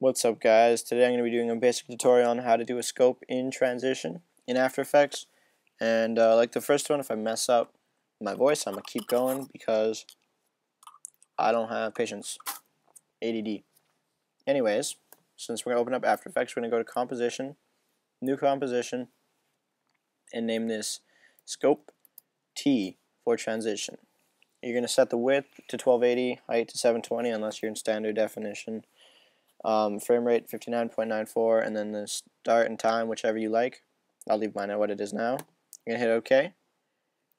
What's up, guys? Today I'm going to be doing a basic tutorial on how to do a scope in transition in After Effects. And like the first one, if I mess up my voice, I'm going to keep going because I don't have patience. ADD. Anyways, since we're going to open up After Effects, we're going to go to Composition, New Composition, and name this Scope T for Transition. You're going to set the width to 1280, height to 720 unless you're in standard definition. Frame rate 59.94, and then the start and time, whichever you like. I'll leave mine at what it is now. You're going to hit OK.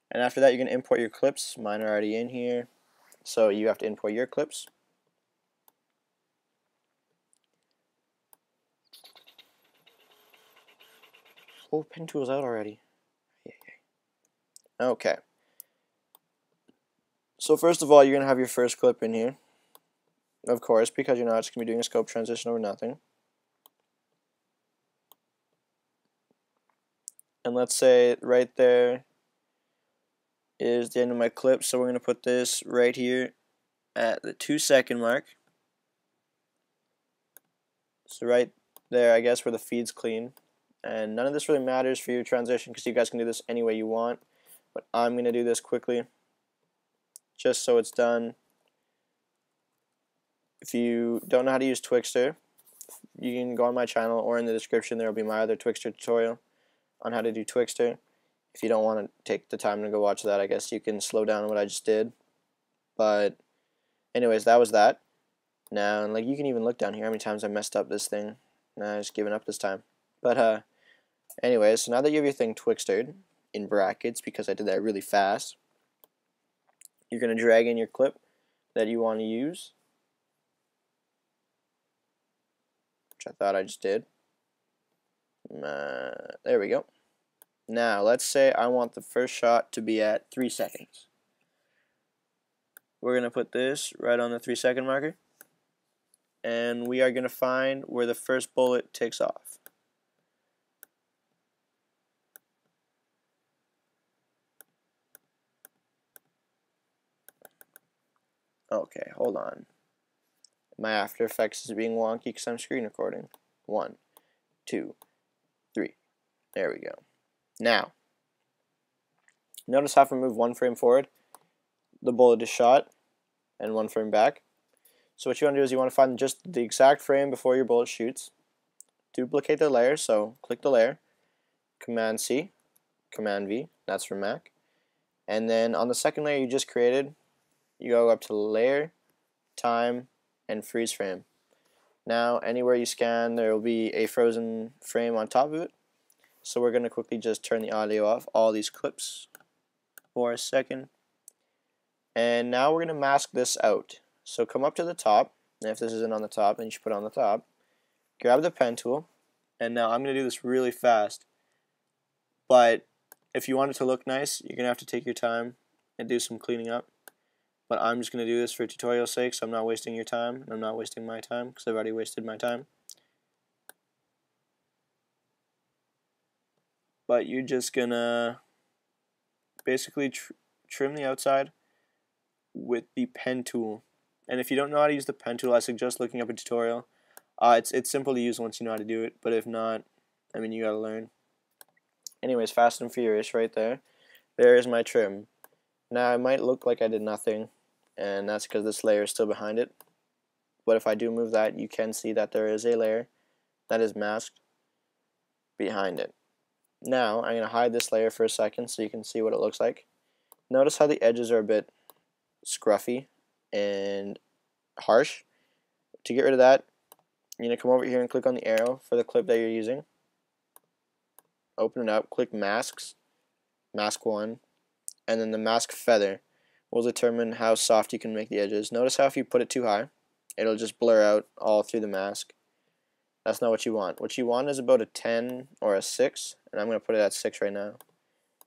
And after that, you're going to import your clips. Mine are already in here, so you have to import your clips. Oh, pen tool's out already. Okay. So first of all, you're going to have your first clip in here. Of course, because you're not just going to be doing a scope transition over nothing. And let's say right there is the end of my clip, so we're going to put this right here at the 2-second mark. So right there, I guess, where the feed's clean. And none of this really matters for your transition because you guys can do this any way you want. But I'm going to do this quickly just so it's done. If you don't know how to use Twixtor, you can go on my channel, or in the description there will be my other Twixtor tutorial on how to do Twixtor. If you don't want to take the time to go watch that, I guess you can slow down what I just did. But anyways, that was that. Now, and like, you can even look down here how many times I messed up this thing. Nah, I just giving up this time. But anyways, so now that you have your thing Twixtored in brackets, because I did that really fast, you're going to drag in your clip that you want to use, which I thought I just did. There we go. Now let's say I want the first shot to be at 3 seconds. We're going to put this right on the 3-second marker, and we are going to find where the first bullet takes off. Okay, hold on. My After Effects is being wonky because I'm screen recording. 1, 2, 3. There we go. Now, notice how if I move 1 frame forward, the bullet is shot, and 1 frame back. So what you want to do is you want to find just the exact frame before your bullet shoots. Duplicate the layer, so click the layer, Command C, Command V, that's for Mac. And then on the second layer you just created, you go up to Layer, Time, and Freeze Frame. Now, anywhere you scan, there will be a frozen frame on top of it. So we're going to quickly just turn the audio off, all these clips, for a second. And now we're going to mask this out. So come up to the top, and if this isn't on the top, then you should put it on the top. Grab the pen tool, and now I'm going to do this really fast. But if you want it to look nice, you're going to have to take your time and do some cleaning up. But I'm just going to do this for tutorial's sake, so I'm not wasting your time, and I'm not wasting my time, because I've already wasted my time. But you're just going to basically trim the outside with the pen tool. And if you don't know how to use the pen tool, I suggest looking up a tutorial. It's simple to use once you know how to do it, but if not, I mean, you gotta learn. Anyways, Fast and Furious right there. There is my trim. Now, it might look like I did nothing, and that's because this layer is still behind it. But if I do move that, you can see that there is a layer that is masked behind it. Now, I'm going to hide this layer for a second so you can see what it looks like. Notice how the edges are a bit scruffy and harsh. To get rid of that, you're going to come over here and click on the arrow for the clip that you're using. Open it up, click Masks, Mask 1, and then the Mask Feather will determine how soft you can make the edges. Notice how if you put it too high, it'll just blur out all through the mask. That's not what you want. What you want is about a 10 or a 6, and I'm going to put it at 6 right now.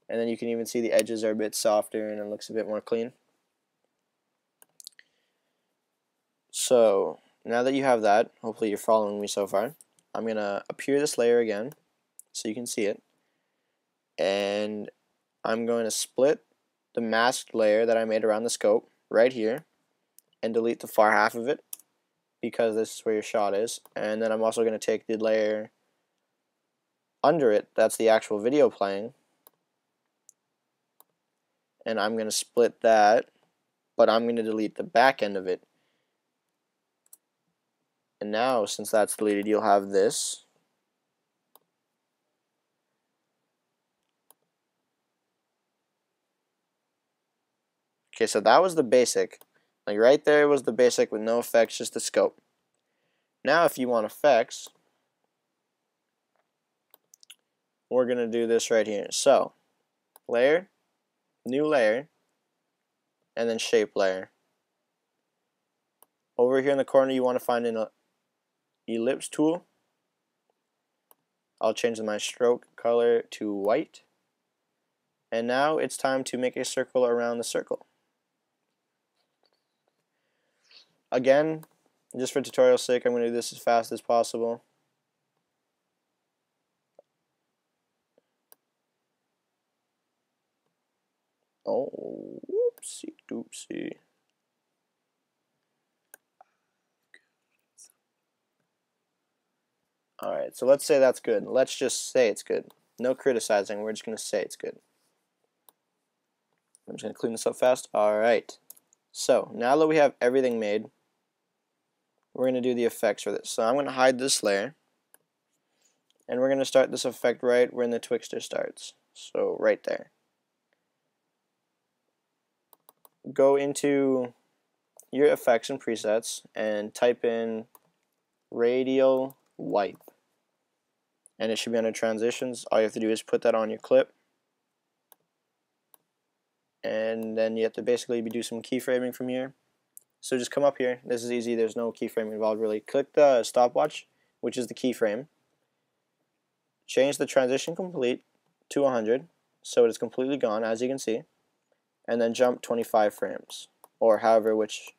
And then you can even see the edges are a bit softer and it looks a bit more clean. So now that you have that, hopefully you're following me so far, I'm going to appear this layer again so you can see it. And I'm going to split the masked layer that I made around the scope right here and delete the far half of it because this is where your shot is. And then I'm also going to take the layer under it, that's the actual video playing, and I'm going to split that, but I'm going to delete the back end of it. And now, since that's deleted, you'll have this. Okay, so that was the basic. Like right there was the basic with no effects, just the scope. Now if you want effects, we're going to do this right here. So, layer, new layer, and then shape layer. Over here in the corner you want to find an ellipse tool. I'll change my stroke color to white. And now it's time to make a circle around the circle. Again, just for tutorial's sake, I'm going to do this as fast as possible. Oh, whoopsie doopsie. Alright, so let's say that's good. Let's just say it's good. No criticizing, we're just going to say it's good. I'm just going to clean this up fast. Alright, so now that we have everything made, we're going to do the effects for this. So I'm going to hide this layer, and we're going to start this effect right when the twixtor starts. So right there. Go into your effects and presets and type in radial wipe, and it should be under transitions. All you have to do is put that on your clip, and then you have to basically do some keyframing from here. So just come up here. This is easy. There's no keyframe involved really. Click the stopwatch, which is the keyframe. Change the transition complete to 100, so it is completely gone, as you can see, and then jump 25 frames, or however which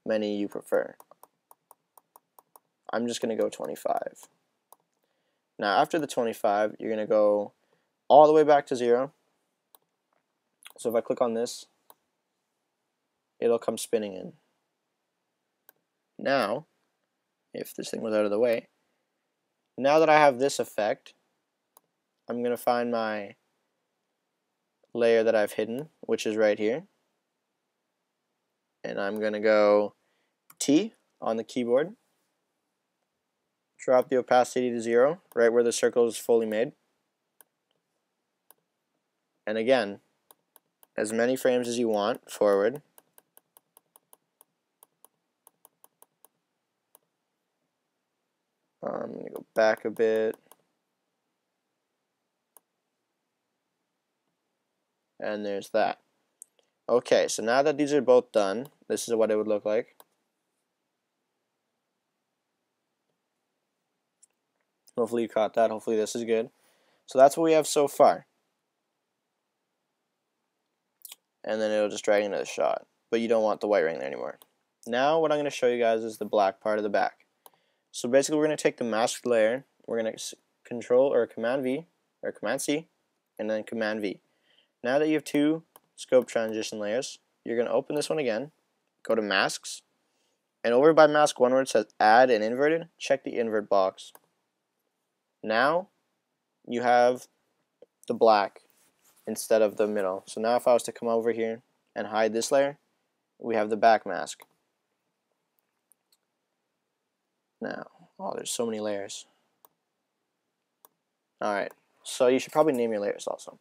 many you prefer. I'm just going to go 25. Now after the 25, you're going to go all the way back to 0. So if I click on this, it'll come spinning in. Now, if this thing was out of the way, now that I have this effect, I'm going to find my layer that I've hidden, which is right here. And I'm going to go T on the keyboard. Drop the opacity to 0, right where the circle is fully made. And again, as many frames as you want forward. I'm going to go back a bit. And there's that. Okay, so now that these are both done, this is what it would look like. Hopefully you caught that. Hopefully this is good. So that's what we have so far. And then it'll just drag into the shot. But you don't want the white ring there anymore. Now what I'm going to show you guys is the black part of the back. So basically we're going to take the masked layer, we're going to control or command V, or command C, and then command V. Now that you have two scope transition layers, you're going to open this one again, go to masks, and over by mask 1 where it says add and inverted, check the invert box. Now you have the black instead of the middle. So now if I was to come over here and hide this layer, we have the back mask. Now, oh, there's so many layers. Alright, so you should probably name your layers also.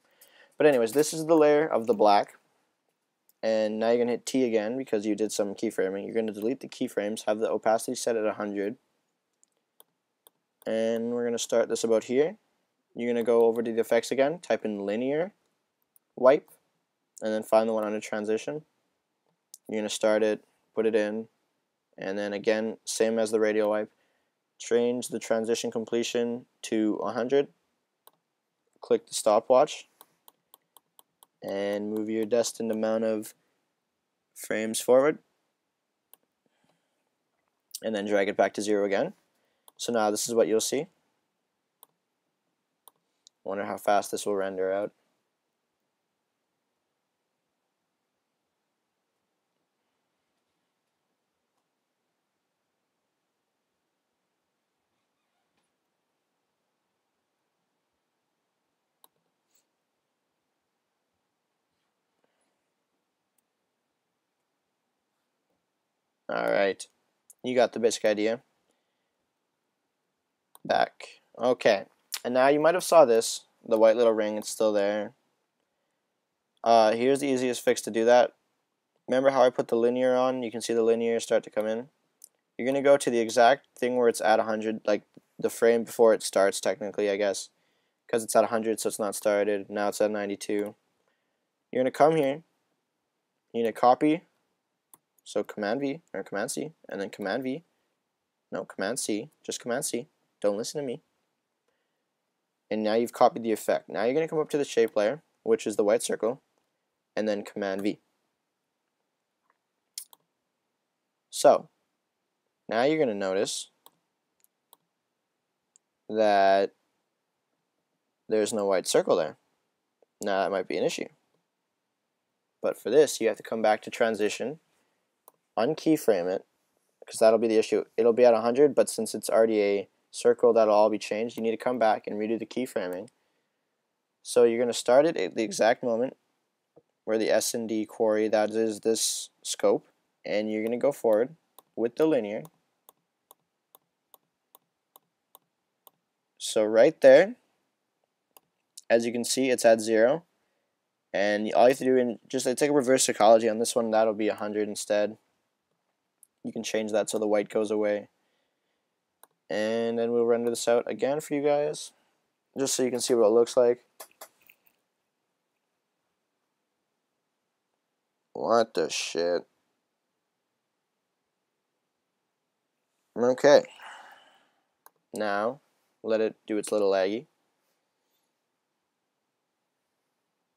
But anyways, this is the layer of the black. And now you're going to hit T again because you did some keyframing. You're going to delete the keyframes, have the opacity set at 100. And we're going to start this about here. You're going to go over to the effects again, type in linear wipe, and then find the one under transition. You're going to start it, put it in, and then again, same as the radial wipe, change the transition completion to 100, click the stopwatch, and move your destined amount of frames forward, and then drag it back to 0 again. So now this is what you'll see. Wonder how fast this will render out. Alright, you got the basic idea. Back. Okay, and now you might have saw this, the white little ring, it's still there. Here's the easiest fix to do that. Remember how I put the linear on? You can see the linear start to come in. You're going to go to the exact thing where it's at 100, like the frame before it starts technically, I guess. Because it's at 100, so it's not started. Now it's at 92. You're going to come here. You're going to copy. So Command V, or Command C, and then Command V. No, Command C. Just Command C. Don't listen to me. And now you've copied the effect. Now you're going to come up to the shape layer, which is the white circle, and then Command V. So, now you're going to notice that there's no white circle there. Now that might be an issue. But for this, you have to come back to transition, unkeyframe it, because that'll be the issue. It'll be at 100, but since it's already a circle, that'll all be changed. You need to come back and redo the keyframing. So you're going to start it at the exact moment where the S&D quarry, that is this scope, and you're going to go forward with the linear. So right there, as you can see, it's at 0, and all you have to do is just take a reverse psychology on this one. That'll be 100 instead. You can change that so the white goes away, and then we'll render this out again for you guys, just so you can see what it looks like. What the shit? Okay. Now, let it do its little laggy.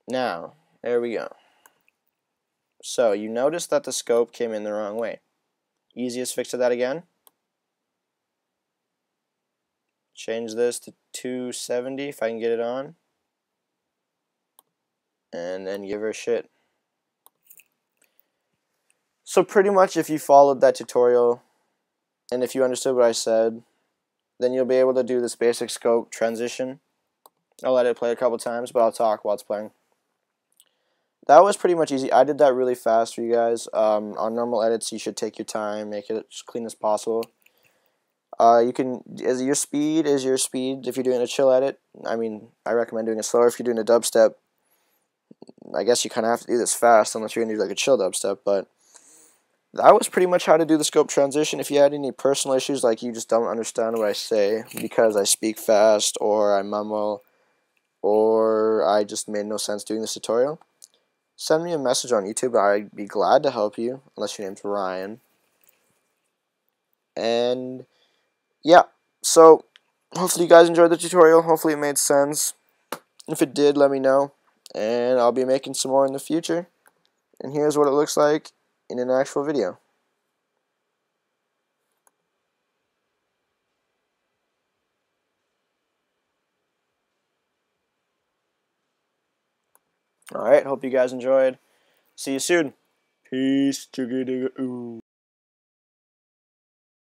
Now, there we go. So, you notice that the scope came in the wrong way. Easiest fix to that again. Change this to 270 if I can get it on. And then give her a shit. So pretty much if you followed that tutorial, and if you understood what I said, then you'll be able to do this basic scope transition. I'll let it play a couple times, but I'll talk while it's playing. That was pretty much easy. I did that really fast for you guys. On normal edits, you should take your time, make it as clean as possible. You can, as your speed is your speed. If you're doing a chill edit, I mean, I recommend doing it slower. If you're doing a dubstep, I guess you kind of have to do this fast unless you're gonna do like a chill dubstep. But that was pretty much how to do the scope transition. If you had any personal issues, like you just don't understand what I say because I speak fast or I mumble or I just made no sense doing this tutorial, send me a message on YouTube. I'd be glad to help you, unless your name's Ryan. And yeah, so hopefully you guys enjoyed the tutorial. Hopefully it made sense. If it did, let me know, and I'll be making some more in the future. And here's what it looks like in an actual video. Alright, hope you guys enjoyed. See you soon. Peace.